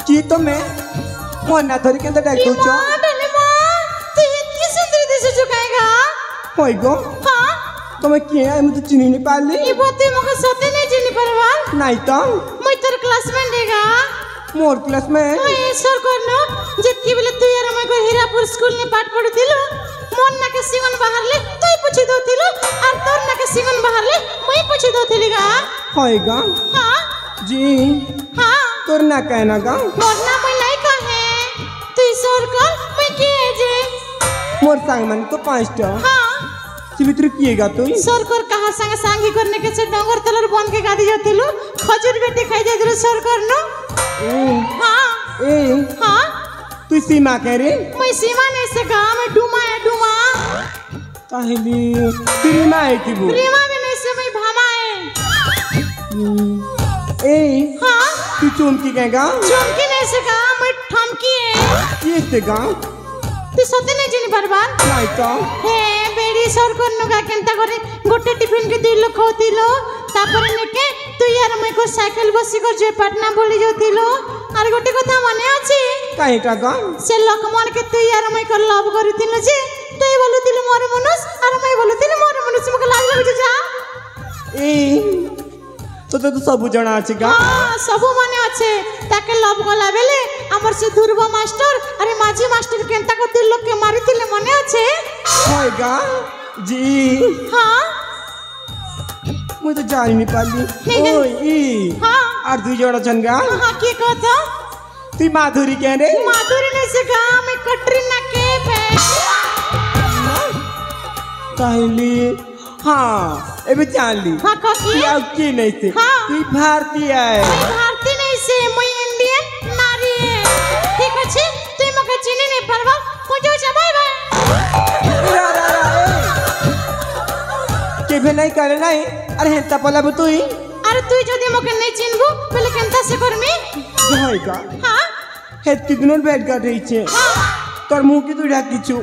की तुम्हें मन ना धरी के डाक दो छ तू इतनी सुंदर दिस चुकाएगा होई गो हां तुम्हें के है मुझे चिन्ह नहीं पाली ये बातें मुझे सते नहीं चिन्ह परवान नहीं तो मैं तेरे क्लासमेट देगा मोर क्लास में ओए सर करनो जितकी बेले तू यार मैं को हीरापुर स्कूल में पाठ पढ़ुतिलो मोन ना के सिंगन बाहर ले तू पूछी दोतिलो और तोर ना के सिंगन बाहर ले मैं पूछी दोतिलीगा होएगा हां जी हां तोर ना कहना गा मोर ना मैं नहीं कहे तू सर कर मैं के जे मोर संग मन तो 5 टा हां चिवित्र किएगा तू सर कर कहा संग सांगी करने के से डंगर तलर बन के गादी जातिलो खजूर बेटी खाई जातिलो सर करनो हां ए हां तू सीमा कह रे मैं सीमा ने से गांव में डूमा है डूमा कहली तेरी मां है की वो प्रेमा में ने से मैं भामा है ए हां तू चुमकी कहेगा चुमकी ने से गांव में ठमकी है ये से गांव तू सते नहीं जिनी बर्बाद नहीं तो हे बेड़ी सर को नगा केंता करे गोटे टिफिन के 2 लोग खातिलो तापर नेके तू यार मैं को साइकिल बसी कर जे पटना बोली जोतिलो और गोटे कथा माने अछि काहे का गा से लखमन के तू यार मैं को लव करितिलो जे तू बोलुतिलो मोर मनुष और मैं बोलुतिलो मोर मनुष मके लाज लागु जा ए तो सब जना अछि गा हां सब माने अछि ताके लव गला बेले हमर से दुर्वा मास्टर अरे माझी मास्टर केंता को 3 लोग के मारितिले मने अछि होएगा जी हां मुझे तो जान नहीं पाली ओए ई हां और 2 जोड़ा जनगा हां की कहता तू माधुरी कह रे माधुरी ने से गांव में कटरीना कैफ है कहली हाँ एबे जान ली हां ककी तू की नहीं से हाँ। तू भारतीय है मैं भारतीय नहीं से मैं इंडियन नारी है ठीक अछि तू मके चिनी नहीं परवा मुझे जा बाय बाय के भी नहीं करे नहीं अरे हेता पला बतुई अरे तू जदी मके नहीं चिनबू पहले केंता से करमी होएगा हां हे कितनो बैठ कर रही छे तोर मुंह की तू ढाकी छु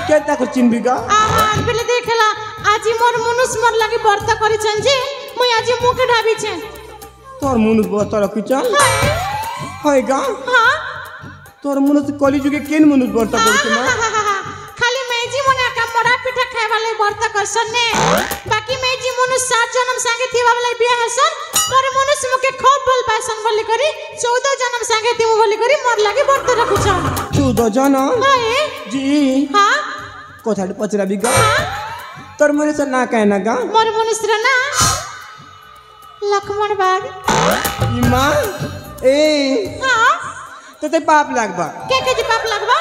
केता को चिनबिगा आहार पहले देखला आजी मोर मनुष्य मोर लागे व्रत करि छन जे मैं आजी मुंह के ढाबी छे तोर मुनुस बहुत रखी छ होएगा हां तोर मुनुस कली जुगे केन मुनुस व्रत करके ना खाली मैजी मने का मोरा पिठा खाए वाले व्रत करसन ने बाकी मैजी मनुष्य 7 जन्म संगे थी वाले बियाह हसन पर मनुष्य मुके खूब बल पासन बोली करी 14 जन्म संगे थी बोली करी मोर लागे व्रत रखु छ 14 जन्म हाय जी हां कोथाडी पचरा बिगा तोर मनुष्य ना कहना गा मोर मनुष्य ना लक्ष्मण बाग इमा ए हां तो ते पाप लागबा के जी पाप लगबा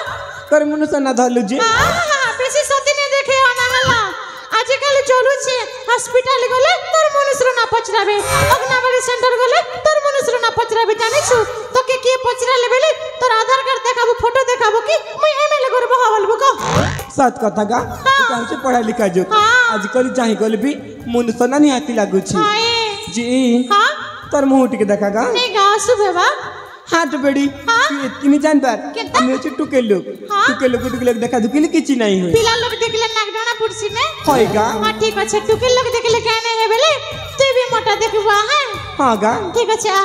तोर मनुष्य ना धलु जी हां बेसी सती ने देखे अनागला आजकल चलू छे हॉस्पिटल गले तोर मनुष्य ना पचराबे अग्नाबाड़ी सेंटर गले तोर मनुष्य ना पचराबे जानि छु तो के पचरा लेबेले तोर आधार कार्ड देखाबो फोटो देखाबो कि मैं एमएलए करबो हवलबो को सत कथा गा काम से पढ़ा लिखा जो आजकल चाहे गल भी मनुष्य ना निहाती लागु छी जी हां तोर मुंह टिके देखा गा नहीं गा सुबेबा हाथ बेड़ी इतनी जान बार हम होचे टुके लोग देखा दुकिल किछि नहीं होय पिला लोग देखले नागडाना पुरसी में होएगा हां ठीक अछि टुके लोग देखले कहने है बेले तू भी मोटा देखबा है हां गा ठीक अछि आ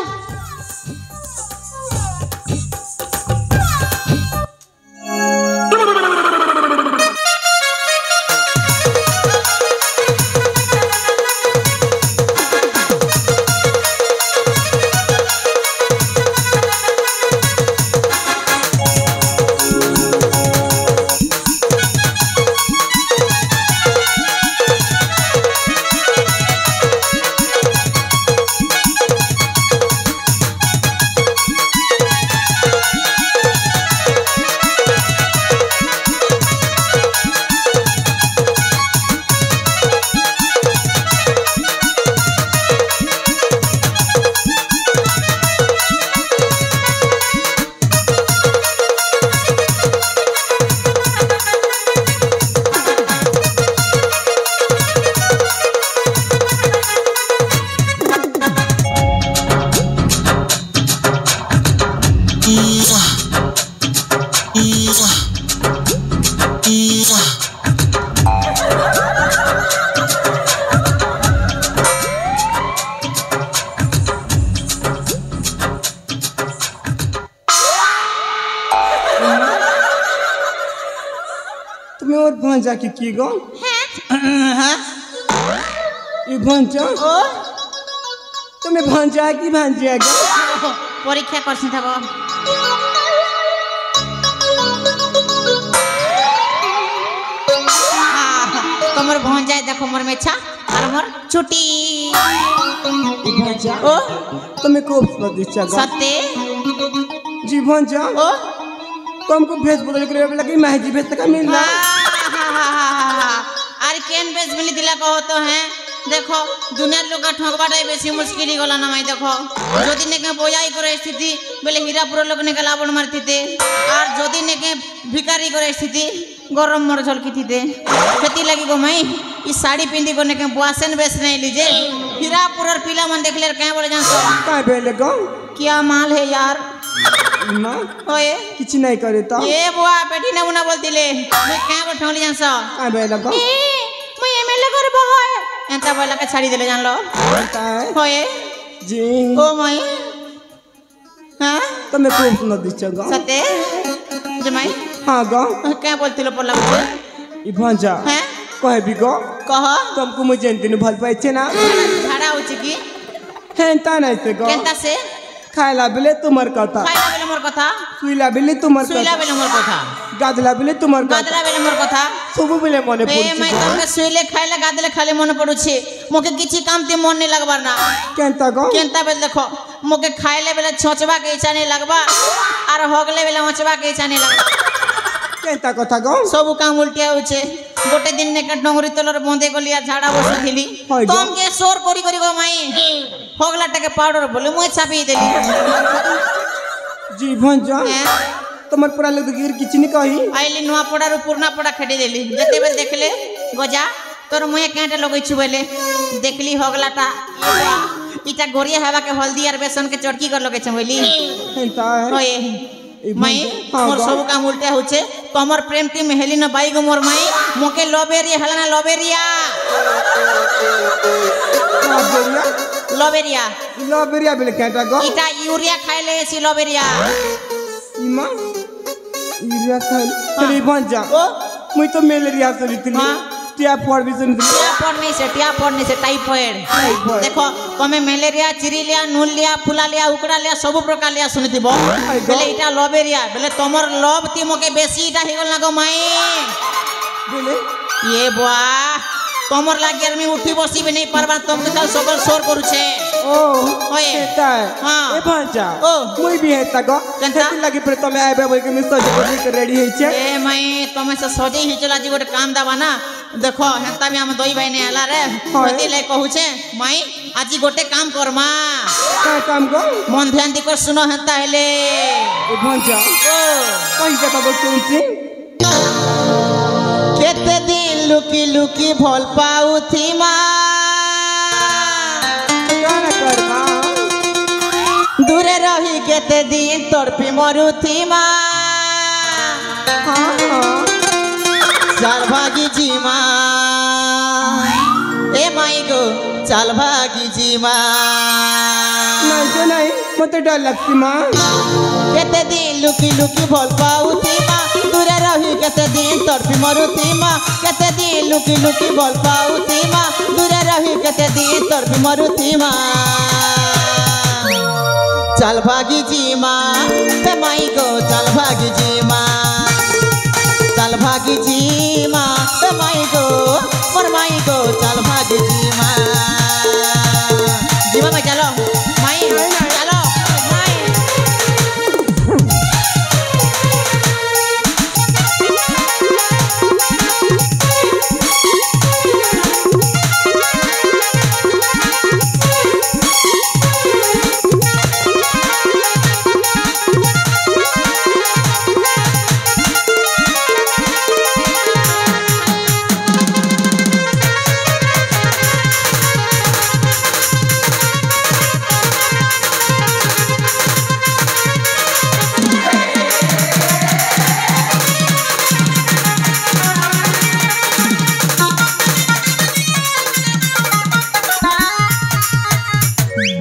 मोर भंजा की गो हां ई भंजा ओ तुम्हें भंजा की भंजा गो परीक्षा करछि थबो तमर भंजा देखो मोर मेछा और मोर छुटी ई भंजा ओ तुम्हें खूब स्वादिष्ट गो सत्ते जी भंजा ओ तुमको भेज बदल करे लगी महजी भेज तक मिलना अरे केन भेज मिली दिला कहो तो हैं देखो दुनिया लोग ठगबाटा बेसी मुश्किल ही गला ना माई देखो जदी ने के बोयाई करे स्थिति बेले हीरापुर लोग ने गलाबण मारतीते और जदी ने के भिखारी करे स्थिति गरम मर झलकीतीते खेती लगी गो माई ई साड़ी पिंदी को ने के बुआसन बेस नहीं लीजे हीरापुर पिला मन देखले कहे बोले जान सो काय भेले गो क्या माल है यार मां ओए किछ नहीं करे तो ए बुआ बेटी ने बुना बोलतिले मैं कहे को ठौली जान सो काय भेले गो मैं एमएलए करबो है एंता बोला के छाड़ी देले जान लो काय होए जी ओ माई हां तुम्हें खूब स्वादिष्ट गो सते जमाई हां गो क्या बोलतिलो पल्ला बुझे ई भंजा हैं कहे भी गो कह तुमको मुझे दिन भल पाए छे ना झाड़ा होची की हेंता नहीं से गो केंता से खाइला बिले तुमर कथा खाइला बेले मोर कथा सुइला बिले तुमर सुइला कथा बेले मोर कथा गादला बिले तुमर कथा गादला बेले मोर कथा सब बिले मने ए पड़छ मैं तुमके सुइले खाइला गादले खाले मन पड़ुछे मोके किछि काम ते मन नहीं लगबार ना केंता गो केंता बेले देखो मोके खाइले बेले छोचबा के इच्छा नहीं लगबा और होगले बेले मचबा के इच्छा नहीं लगबा केंता कथा गो सब काम उल्टिया होचे गोटे दिन ने के डोंगरी तलर बंदे को लिया झाड़ा बसुथिली हाय गो। तुम के शोर करी गो माई होगला टके पाउडर बोले मुई छापी देली जी भंजा हैं? तुमर पूरा लोग गिर किछ नहीं कही आइली नुआ पड़ारू पुरना पड़ा खेडी देली जते बेल देखले गोजा तोर मुए केंटे लगै छु बोले देखली होगलाटा इटा गोरिया हवा के हल्दी और बेसन के चटकी कर लगे छ बोली हेंता है होए ई माई हाँ मोर गो। सब काम उल्टे होचे तमर प्रेम टीम हेली न बाई गो मोर माई मोके लोबेरिया हलना लोबेरिया बेरिया लोबेरिया लो बेरिया बिले केंता गो इटा यूरिया खाइले सी लोबेरिया इमा इरिया खाल तेरी भंजा ओ मुई तो मलेरिया से रीतिली हाँ। टिया फोड़ भी सुन टिया पड़ने से टाइफॉइड टाइफॉइड। देखो तुम्हें मलेरिया चिरी लिया नून लिया फुला लिया उकड़ा लिया सब प्रकार लिया सुनी थी बेले इटा लोबेरिया बेले तमर लोभ ती मोके बेसी इटा हिगल ना गो माई बोले ये बुआ तमर लागी आर मैं उठी बसी भी नहीं पारबा तुम के सकल शोर करू छे ओ होए। हेता है हाँ। ए भंजा ओ। मुई भी हेता गो केंता? खेती लगी पर तमे आबे बोल के मिस्टर जी के रेडी है छे ए माई तमे से सजे ही चला जी गोटे काम दावा ना देखो हेता भी हम दोई भाई ने आला रे होए। मती ले कहू छे माई आजी गोटे काम करमा का काम गो मन ध्यान दी कर सुनो हेता हेले ए भंजा ओ कहि देखा गो सुनची केते दिन लुकी लुकी भल पाऊ थी माँ गाना करबा दूरे रही केते दिन तड़पी मरु थी माँ हां हां चाल भागी जी माँ ए माई गो चाल भागी जी माँ नहीं तो नहीं मते डर लगती मां केते दिन लुकी लुकी भल पाऊ थी माँ दूरे रही केते दिन तड़पी मरु थी माँ केते दिन लुकी लुकी भल पाऊ थी माँ दूरे रही केते दिन तड़पी मरु थी माँ चल भागी जी माँ ते माई गो चल भागी जी माँ चल भागी जी माँ ते माई गो पर माई गो चल भागी जी माँ जी माँ चलो माई चलो माई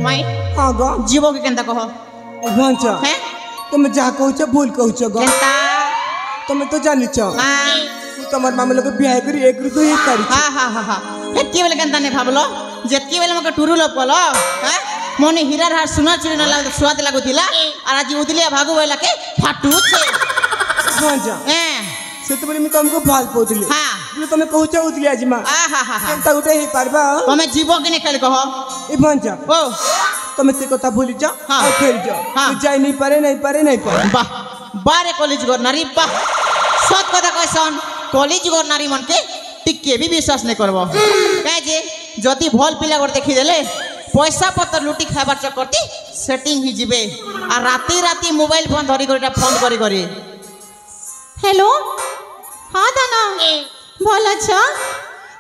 माई हां गो जीवो के केंता कहो भंजा हैं तुम जा कहू छ भूल कहू छ गो केंता तुम तो जानी छ हाँ তোমার মামা লোক বিয়া করি 1 ରୁ 2 तारीख हाँ हाँ हाँ हाँ हेतकी बेले केनता नहीं भाबलो जेतकी बेले मके टुरु लोग बोलो हैं मोने हीरार हार सुना चुरी न लाग स्वाद लागुतिला और आज उदिलिया भागु बेला के फाटू छे भांजा सेते बोले मैं तुमको भाल पोतली हां जो तुम कहूछ उदिलिया जी मां हाँ हाँ हाँ केनता उठे ही पारबा तुम जीवो के नहीं कहो ए भांजा ओ तुम से कथा भूली जा और फेर जा तू जाई नहीं पारे वाह बारे कॉलेज गो नारी वाह सत कथा कहसन कॉलेज गो नारी मन के टिके भी विश्वास नहीं करबो काहे जे जति भल पिला कर देखि देले पैसा पत्र लुटी खाबार चक्करती सेटिंग ही जिबे आ राती राती मोबाइल फोन धरी करटा फोन करी हेलो हां दाना भल अच्छा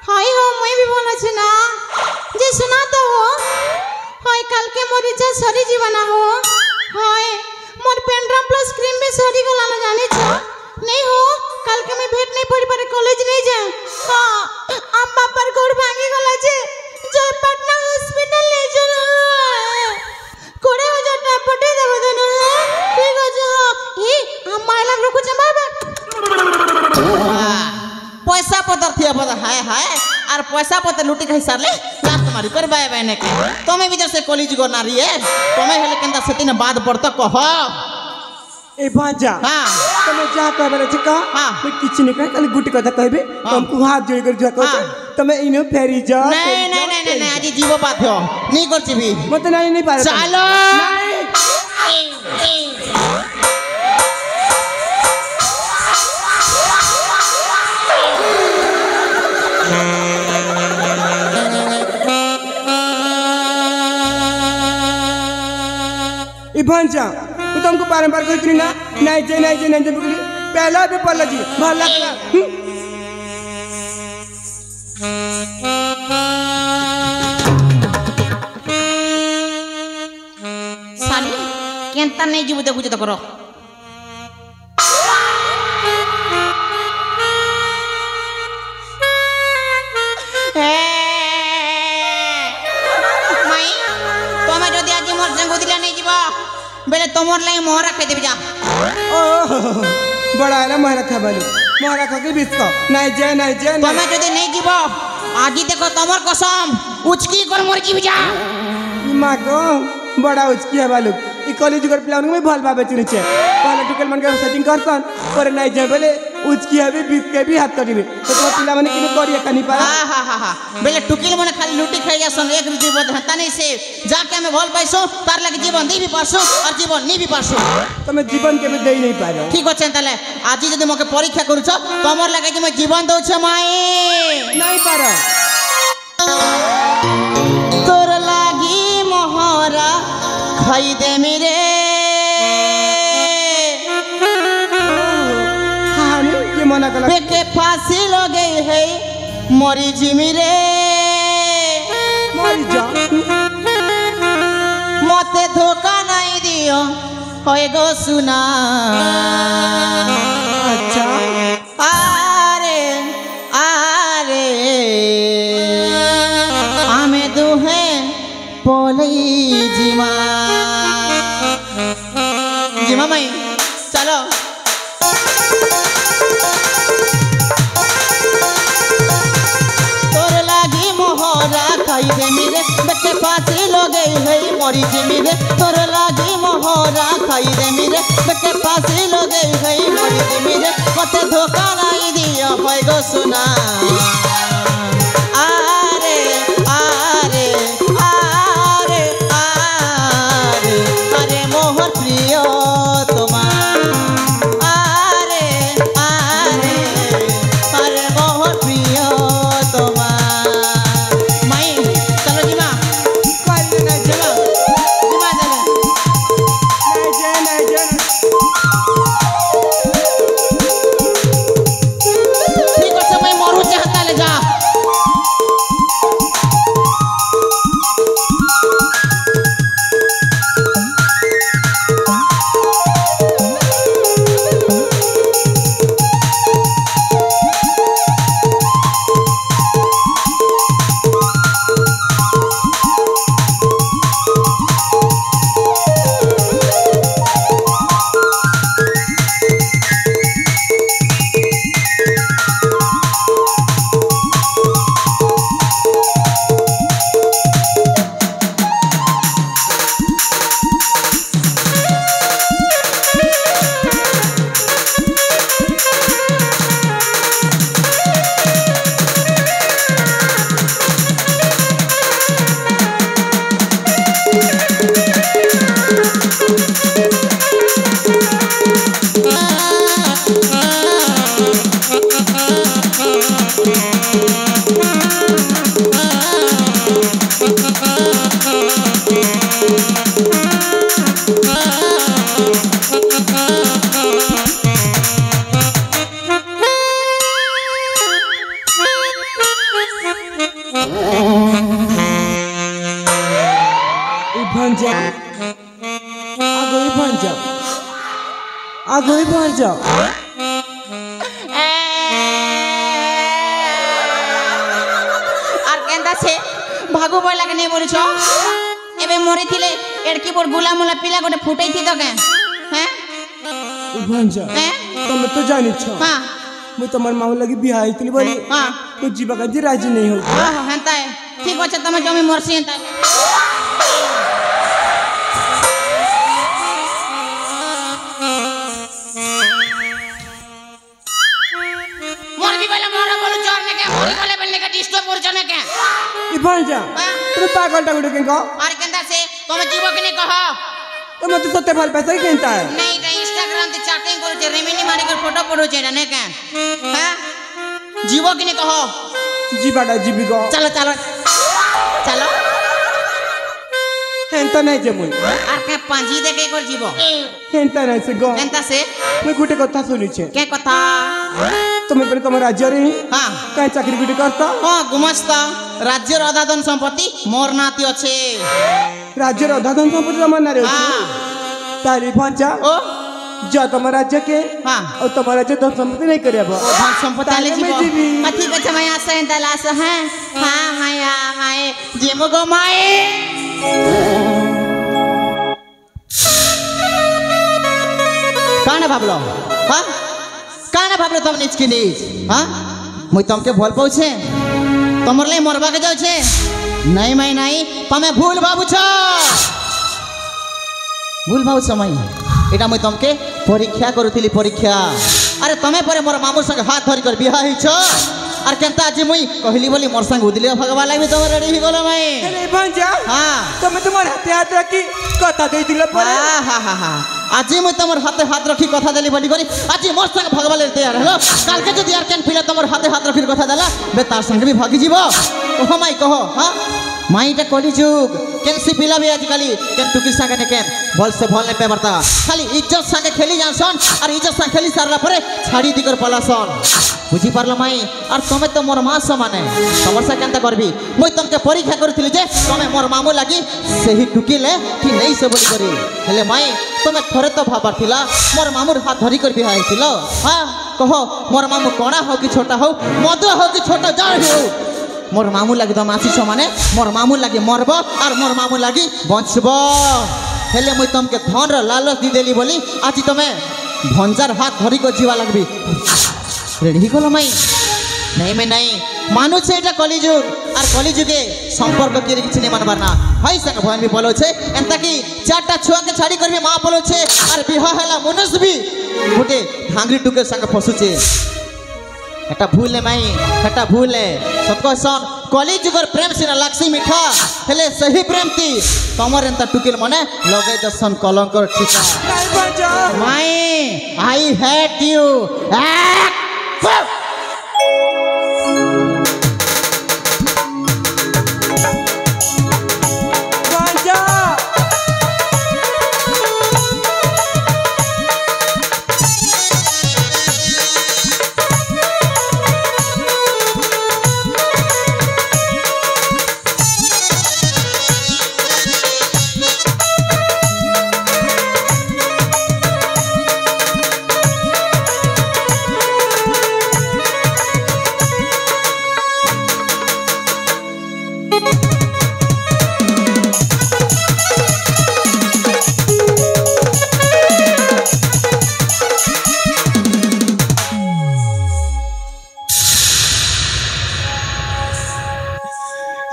हाय हो मैं भी भल अछि ना जे सुना तो हो हाय कल के मोर रिचार्ज सरी जीवना हो हाय मोर पेनड्राम प्लस क्रीम में सरी गला ना जाने छ नहीं हो कल के मैं भेट नहीं पड़ी पर कॉलेज नहीं जा हां अम्मा पर गोड़ भांगी गला जे जो पटना हॉस्पिटल ले जो कोड़े हो जा टपटे देबो देना ठीक हो जा ए अम्मा ला लोग जमाबे पैसा पतर थिया पता हाय हाय और पैसा पतर लुटी खाई सारले लात तुम्हारी करबाए बहने के तुम्हें भी जैसे कॉलेज गो नारी है तुम्हें हेले केंदा सेती ने बाद पड़ता कह ए भांजा हां तुम जा कहबे छ का मैं किछ नहीं कह खाली गुटी कथा कहबे तुमको हाथ जोड़ कर जा कह तुम इनो फेरी जा नहीं आज जीवो बात हो नहीं करछि भी मत नहीं पारे चलो भांजा तुमको बारंबार कहती ना नहीं जे बुकली पहला भी पल्ला जी भला साली केंता नहीं जीव देखु तो करो बेले तोमर लाई मोहरा खाई देबी जा ओ बड़ा है ना मोहरा खाबालू मोहरा खा के बिस्को नहीं जे तमे जदी नहीं जीवो आजी देखो तोमर कसम उचकी कर मर जीव जा मां को बड़ा उचकी है बालू ई कॉलेज कर प्लान में भल भाबे चिनी छे पहले टुकल मन के सेटिंग करसन पर नहीं जे बेले उचकी है भी बिस के भी हाथ कटिबे तो तो पिला माने किनो करिया कनी पारा हां बेले टुकिल मन खाली लूटी खाई जासन एक जीव हता नहीं से जाके हमें भल पाइसो तार लगे जीवन दी भी पासो और जीवन नी भी पासो तमे जीवन के भी देई नहीं पारो ठीक होछे तले आज जदी मके परीक्षा करूछ तमर लगे जे मैं जीवन दउ छ माई नहीं पारो तोर लागी मोहरा खाई दे मेरे मना कला बेके फांसी लगे है मरी जिमिरे मरी जा मते धोखा नहीं दियो होए गो सुना अच्छा आरे आरे आमे दुहे पोली जिमा मई चलो खाई दे मेरे बच्चे फांसी लो गई है मोरी जी मेरे तोर लागी मोहरा खाई दे मेरे बच्चे फांसी लो गई है मोरी जी मेरे मते धोखा नहीं दिया होय गो सुना आरे आरे आरे आरे अरे मोहर प्रिय तुम्हार आरे आरे अरे मोहर प्रिय तुम्हार आगो ही पहुंच जाओ। আর কেন্দা সে ভাগু বই লাগে নেই বলছ এবে মরি থিলে এড়কি পর গুলা মুলা পিলা গোটে ফুটাই থি তো কে হ্যাঁ पहुंच जाओ। হ্যাঁ तुम तो जानी छो হ্যাঁ मैं तुम्हार माहौल लगी बिहार इतनी बड़ी হ্যাঁ तो जीवा का जी राजी नहीं हो। হেন্তা ঠিক আছে তুমি জমি মরছি হেন্তা মরবি বলে মরা বলু চর নাকি মরি বলে বলে নাকি ডিস্টার্ব করছ নাকি ये पहुंच जाओ। तुम पागल टागुड़ के कहो আর কেন্দা সে তুমি জীব কি নি কহ तुम तो सत्य फल पैसा ही कहता है। नहीं रे इंस्टाग्राम ते चैटिंग करछे रेमिनी मारी कर फोटो पड़ोछे ना ने के हां जीव कि नी कह जीवाटा जीवी को चलो चलो चलो हेंता नहीं जे मुई আর কে পাঁজি দেখে কর জীব हेंता नहीं से गो কেনতা সে मैं गुटे कथा सुनी छे কে কথা तुम्हें पहले तुम राज्य रे हां कहीं चाकरी गुटे करता हां गुमस्ता राज्यर अदाधन संपत्ति मोर नाती আছে राज्य रे अधा धन संपत्ति जमा ना रे हां तारी पहुंचा ओ जा तुम्हारा राज्य के हां और तुम्हारा राज्य धन संपत्ति नहीं करे अब धन संपत्ति आले ताले में जीव जीवी। ठीक আছে मैं आसे दलास हैं हां हां हां जीव गो माए काना भाबलो हाँ काना भाबलो तुम निज की निज हाँ मुई तुमके भल पाउछे तुमर ले मरबा के जाउछे नहीं मैं नहीं तमे भूल भाबु छ भूल भाबु समय एटा मुई तुमके परीक्षा करूथिली परीक्षा अरे तमे परे मोर मामू संग हाथ धरि कर बिहा हिछ और केनता आज मुई कहली बोली मोर संग उदिले भगवा लागबे तो रेडी ही गलो मैं अरे पहुंचा हां तुम्हें तुम्हारे हाथे हाथ रखी कथा दे दिले पर हा आज मुई तमर हाथे हाथ रखी कथा देली बोली करी आज मोर संग भगवा ले तैयार हेलो काल के जदी यार केन पिला तमर हाथे हाथ रखी कथा देला बे तार संग भी भागी जीवो कहो माई कहो हां माईटा कली जुग केन सी पिला भी आज काली केन टुकी संग ने केन भल से भल ने पे बरता खाली इज्जत संग खेली जानसन और इज्जत संग खेली सारला परे छाड़ी दिकर पलासन बुझी पारलो माई और तमे तो मोर मां समान है समस्या केनता करबी मुई तमके परीक्षा करथिली जे तमे मोर मामू लागी सही टुकीले कि नहीं से बोली करी हेले माई तमे थरे तो भाबार थिला मोर मामूर हाथ धरी कर बिहा हिथिलो हां कहो मोर मामू कोणा हो कि छोटा हो मधु हो कि छोटा जाय हो मोर मामू लागी तो मासी समाने मोर मामू लागी मरबो और मोर मामू लागी बंचबो हेले मुई तमके धन र लालच दी देली बोली आज तमे भंजार हाथ धरी को जीवा लागबी रेडी गलो माई नहीं मैं नहीं मानु छे এটা কলিযুগ আর কলিযুগে সম্পর্ক কি কিছু নেই মানবার না ভাই संग ভয়ন বি বলো छे এন্তা কি চারটা ছুয়াকে ছাড়ি করবি মা বলো छे আর বিবাহ হেলা মনসবি গোটে ধাঙ্গরি টুকে संग ফসুছে এটা ভুল নে মাই এটা ভুল নে সতকসন কলিযুগর প্রেম সিনা লাগছি মিঠা হেলে সহি প্রেমতি তোমার এন্তা টুকিল মনে লগাই দसन কলঙ্কর ঠিকা नहीं पहुंचा মাই আই হেট ইউ पहुंचा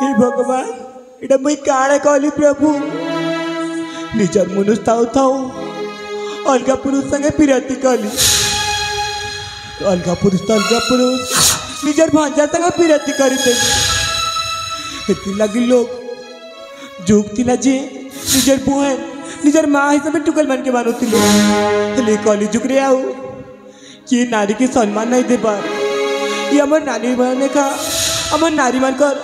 हे भगवान इटा मुई काणे कहली प्रभु निजर मनुष्य थाउ थाउ अलगा पुरुष संगे पिरती कहली अलगा पुरुष तो अलगा पुरुष निजर भांजा संगे पिरती करी देली हेती लगी लोग जुग थिला जे निजर बहन निजर माँ हिसाब टुकल मान के मानुथिले हेले कहली जुग रे आउ कि नारी के सम्मान नहीं देबार ये हमर नानी बहन का हमर नारी मान कर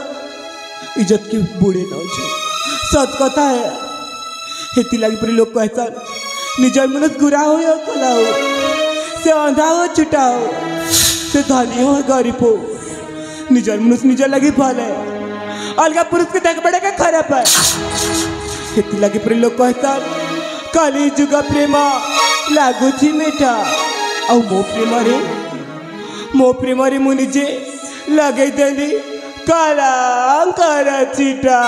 इज्जत के बुढ़े न छे सत कथा है हेती लगी पूरे लोग कहता निजर मनुष्य गुरा हो या कला हो से अंधा हो छुटा हो से धनी हो गरीब हो निजर मनुष्य निजर लगी फल है अलगा पुरुष के देख बड़े का खराब है हेती लगी पूरे लोग कहता कली जुग प्रेम ଲାଗୁଛି ମିଠା ଆଉ ମୋ ପ୍ରେମରେ ମୁଁ ନିଜେ ଲଗେଇଦେଲି କଳଙ୍କର ଚିଟା।